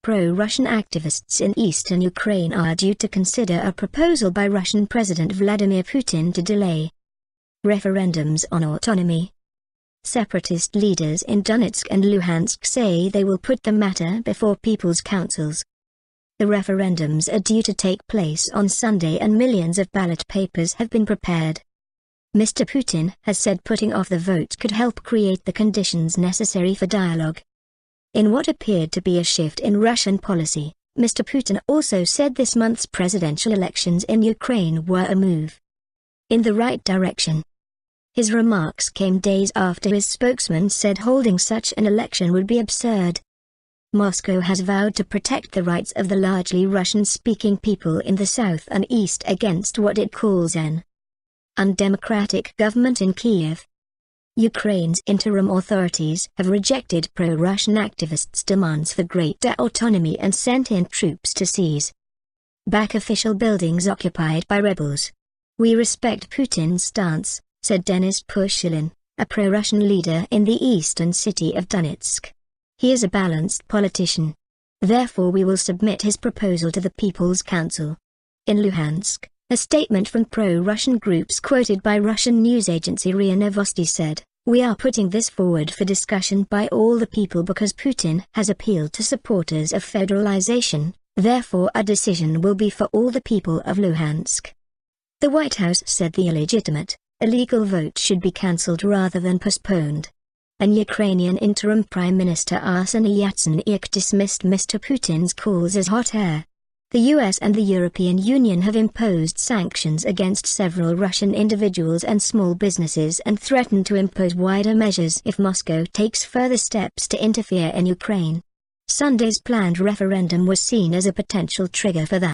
pro-Russian activists in eastern Ukraine are due to consider a proposal by Russian President Vladimir Putin to delay referendums on autonomy. Separatist leaders in Donetsk and Luhansk say they will put the matter before people's councils. The referendums are due to take place on Sunday and millions of ballot papers have been prepared. Mr. Putin has said putting off the vote could help create the conditions necessary for dialogue. In what appeared to be a shift in Russian policy, Mr. Putin also said this month's presidential elections in Ukraine were a move in the right direction. His remarks came days after his spokesman said holding such an election would be absurd. Moscow has vowed to protect the rights of the largely Russian-speaking people in the south and east against what it calls an undemocratic government in Kiev. Ukraine's interim authorities have rejected pro-Russian activists' demands for greater autonomy and sent in troops to seize back official buildings occupied by rebels. "We respect Putin's stance," said Denis Pushilin, a pro-Russian leader in the eastern city of Donetsk. "He is a balanced politician. Therefore we will submit his proposal to the People's Council." In Luhansk, a statement from pro-Russian groups quoted by Russian news agency RIA Novosti said, "We are putting this forward for discussion by all the people because Putin has appealed to supporters of federalization, therefore a decision will be for all the people of Luhansk." The White House said the illegitimate, illegal vote should be cancelled rather than postponed. An Ukrainian interim Prime Minister Arseniy Yatsenyuk dismissed Mr. Putin's calls as hot air. The US and the European Union have imposed sanctions against several Russian individuals and small businesses and threatened to impose wider measures if Moscow takes further steps to interfere in Ukraine. Sunday's planned referendum was seen as a potential trigger for that.